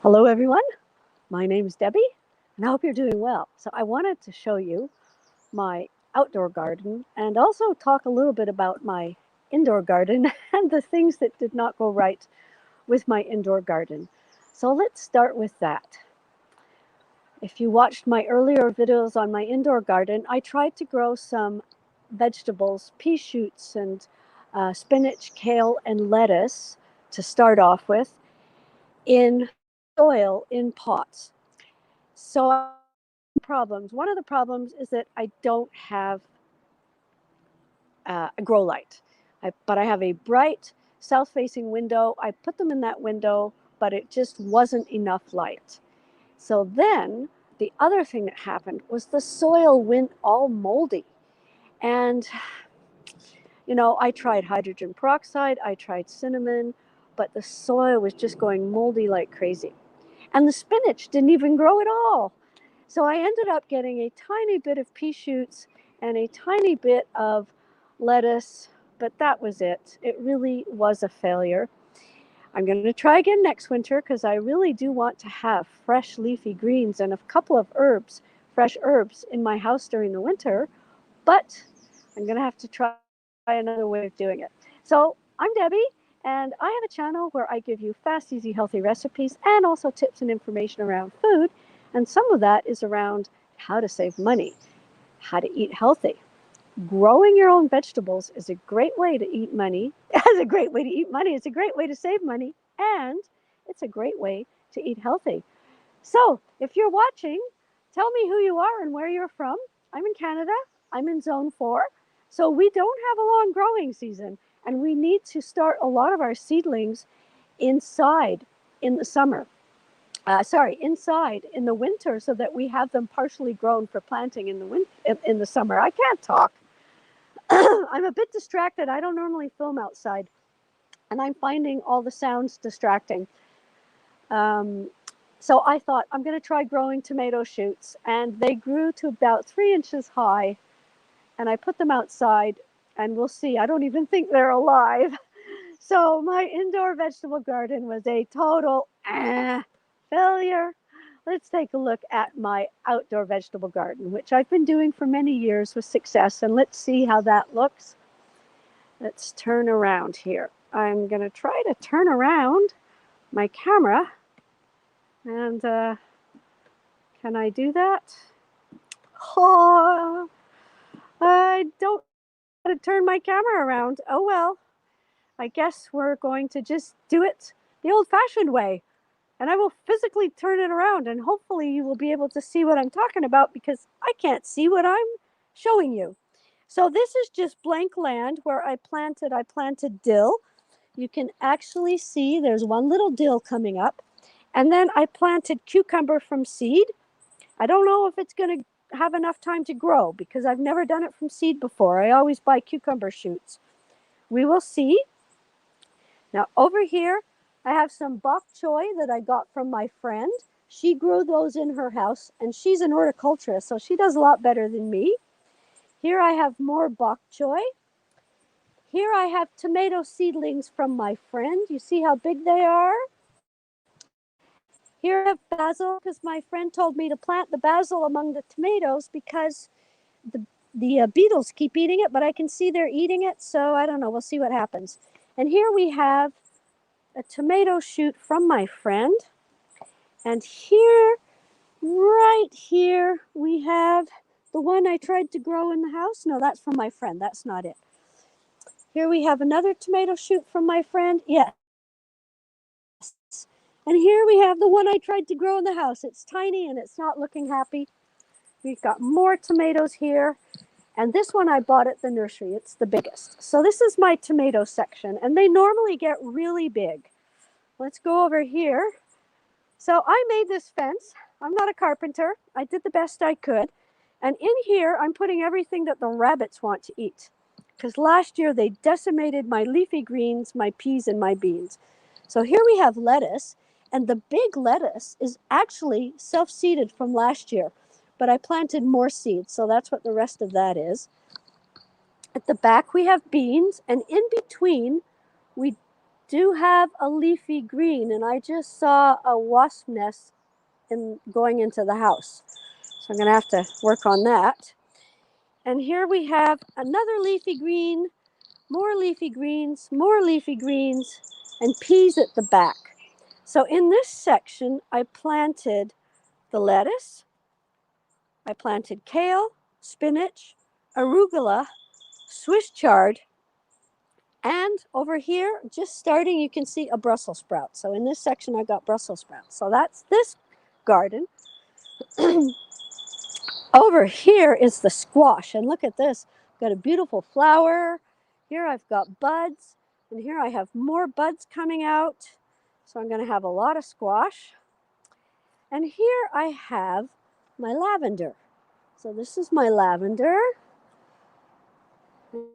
Hello everyone, my name is Debbie and I hope you're doing well. So I wanted to show you my outdoor garden and also talk a little bit about my indoor garden and the things that did not go right with my indoor garden. So let's start with that. If you watched my earlier videos on my indoor garden, I tried to grow some vegetables, pea shoots and spinach, kale and lettuce to start off with in soil in pots. So problems. One of the problems is that I don't have a grow light, but I have a bright south-facing window. I put them in that window, but it just wasn't enough light. So then the other thing that happened was the soil went all moldy. And, I tried hydrogen peroxide, I tried cinnamon, but the soil was just going moldy like crazy. And the spinach didn't even grow at all. So I ended up getting a tiny bit of pea shoots and a tiny bit of lettuce, but that was it. It really was a failure. I'm going to try again next winter because I really do want to have fresh leafy greens and a couple of herbs, fresh herbs in my house during the winter, but I'm going to have to try another way of doing it. So I'm Debbie, and I have a channel where I give you fast, easy, healthy recipes and also tips and information around food. And some of that is around how to save money, how to eat healthy. Growing your own vegetables is a great way to eat money. It's a great way to eat money. It's a great way to save money. And it's a great way to eat healthy. So if you're watching, tell me who you are and where you're from. I'm in Canada. I'm in zone 4. So we don't have a long growing season. And we need to start a lot of our seedlings inside in the summer. Inside in the winter so that we have them partially grown for planting in the summer. I can't talk. I'm a bit distracted. I don't normally film outside, and I'm finding all the sounds distracting. So I thought I'm going to try growing tomato shoots, and they grew to about 3 inches high, and I put them outside, and we'll see. I don't even think they're alive. So my indoor vegetable garden was a total failure. Let's take a look at my outdoor vegetable garden, which I've been doing for many years with success, and let's see how that looks. Let's turn around here. I'm going to try to turn around my camera, and can I do that? Oh, I don't know how to turn my camera around. Oh well, I guess we're going to just do it the old-fashioned way. And I will physically turn it around, and hopefully you will be able to see what I'm talking about because I can't see what I'm showing you. So this is just blank land where I planted dill. You can actually see there's one little dill coming up. And then I planted cucumber from seed. I don't know if it's going to have enough time to grow because I've never done it from seed before. I always buy cucumber shoots. We will see. Now over here, I have some bok choy that I got from my friend. She grew those in her house, and she's an horticulturist, so she does a lot better than me. Here I have more bok choy. Here I have tomato seedlings from my friend. You see how big they are? Here I have basil because my friend told me to plant the basil among the tomatoes because the beetles keep eating it, but I can see they're eating it, so I don't know. We'll see what happens. And here we have a tomato shoot from my friend. And here, right here, we have the one I tried to grow in the house. No, that's from my friend. That's not it. Here we have another tomato shoot from my friend. Yes. And here we have the one I tried to grow in the house. It's tiny and it's not looking happy. We've got more tomatoes here. And this one I bought at the nursery. It's the biggest. So this is my tomato section, and they normally get really big. Let's go over here. So I made this fence. I'm not a carpenter. I did the best I could. And in here, I'm putting everything that the rabbits want to eat. Because last year they decimated my leafy greens, my peas, and my beans. So here we have lettuce. And the big lettuce is actually self-seeded from last year. But I planted more seeds, so that's what the rest of that is. At the back, we have beans. And in between, we do have a leafy green, and I just saw a wasp nest going into the house. So I'm going to have to work on that. And here we have another leafy green, more leafy greens, and peas at the back. So in this section, I planted the lettuce, I planted kale, spinach, arugula, Swiss chard, and over here, just starting, you can see a Brussels sprout. So in this section, I got Brussels sprouts. So that's this garden. Over here is the squash, and look at this. I've got a beautiful flower. Here I've got buds, and here I have more buds coming out. So I'm going to have a lot of squash. And here I have my lavender. So this is my lavender.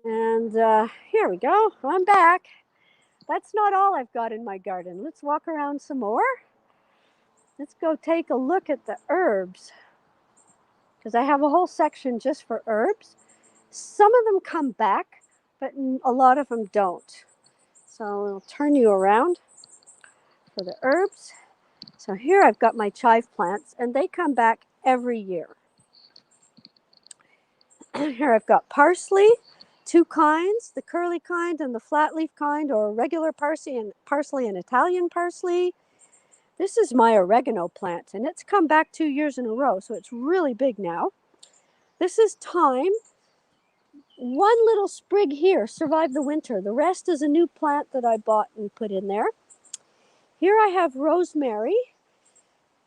And here we go. I'm back. That's not all I've got in my garden. Let's walk around some more. Let's go take a look at the herbs, because I have a whole section just for herbs. Some of them come back, but a lot of them don't. So I'll turn you around for the herbs. So here I've got my chive plants, and they come back every year. Here I've got parsley, two kinds, the curly kind and the flat leaf kind, or regular parsley and Italian parsley. This is my oregano plant, and it's come back 2 years in a row, so it's really big now. This is thyme. One little sprig here survived the winter. The rest is a new plant that I bought and put in there. Here I have rosemary.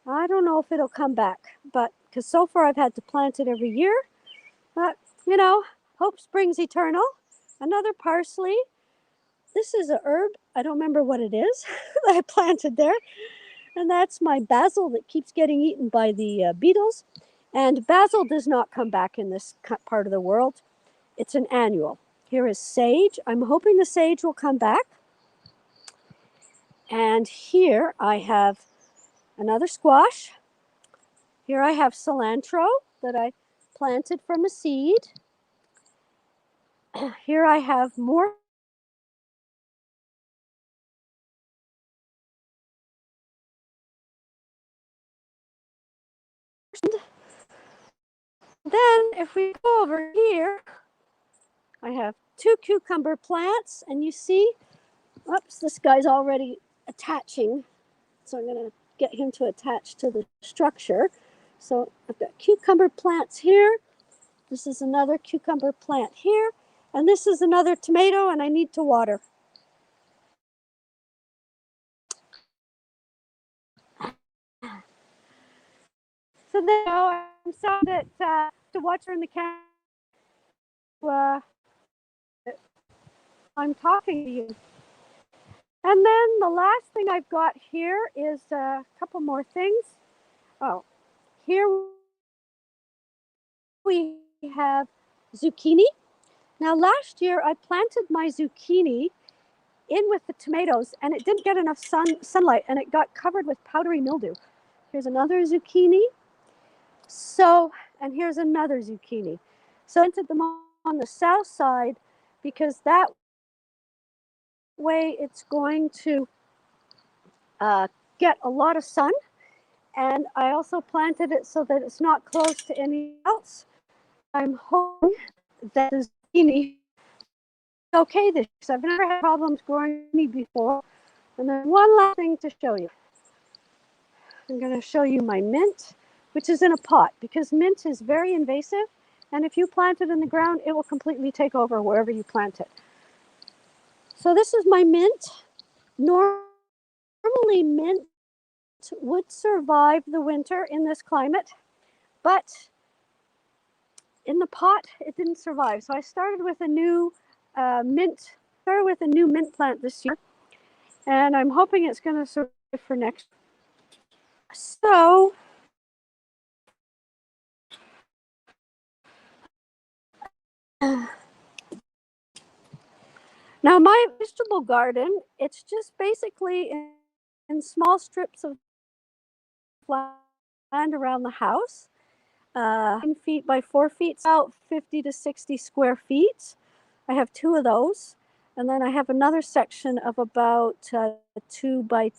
I don't know if it'll come back, but because so far I've had to plant it every year. But, you know, hope springs eternal. Another parsley. This is a herb. I don't remember what it is that I planted there. And that's my basil that keeps getting eaten by the beetles. And basil does not come back in this part of the world. It's an annual. Here is sage. I'm hoping the sage will come back. And here I have another squash. Here I have cilantro that I planted from a seed. Here I have more. Then if we go over here, I have two cucumber plants, and you see, oops, this guy's already attaching. So I'm going to get him to attach to the structure. So I've got cucumber plants here. This is another cucumber plant here. And this is another tomato, and I need to water. So there you go. I'm sorry that to watch her in the camera. I'm talking to you. And then the last thing I've got here is a couple more things. Oh, here we have zucchini. Now last year I planted my zucchini in with the tomatoes, and it didn't get enough sunlight, and it got covered with powdery mildew. Here's another zucchini. So, and here's another zucchini. So I planted them on the south side because that way it's going to get a lot of sun. And I also planted it so that it's not close to anything else. I'm hoping that the zucchini is okay this year, because I've never had problems growing zucchini before. And then one last thing to show you. I'm going to show you my mint, which is in a pot, because mint is very invasive. And if you plant it in the ground, it will completely take over wherever you plant it. So this is my mint. Normally, mint would survive the winter in this climate, but in the pot, it didn't survive. So I started with a new mint plant this year, and I'm hoping it's going to survive for next year. So now my vegetable garden, it's just basically in small strips of land around the house. 9 feet by 4 feet, about 50 to 60 square feet. I have 2 of those. And then I have another section of about 2 by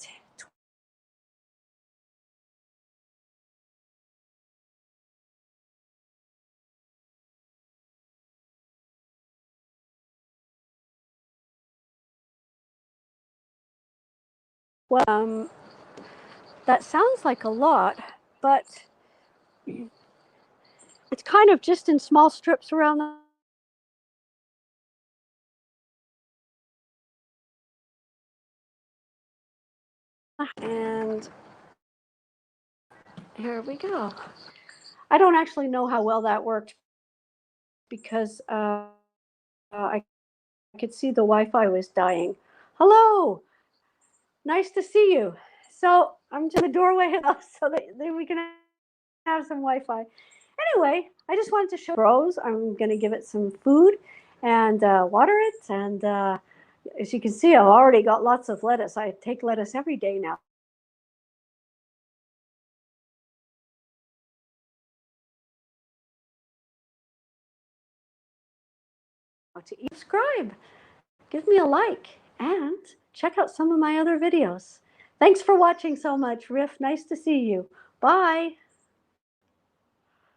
12. That sounds like a lot, but it's kind of just in small strips around the and here we go. I don't actually know how well that worked because I could see the Wi-Fi was dying. Hello, nice to see you. So I'm to the doorway so that then we can have some Wi-Fi. Anyway, I just wanted to show grows. I'm going to give it some food and water it. And as you can see, I've already got lots of lettuce. I take lettuce every day now. To subscribe, give me a like, and check out some of my other videos. Thanks for watching so much, Riff. Nice to see you. Bye.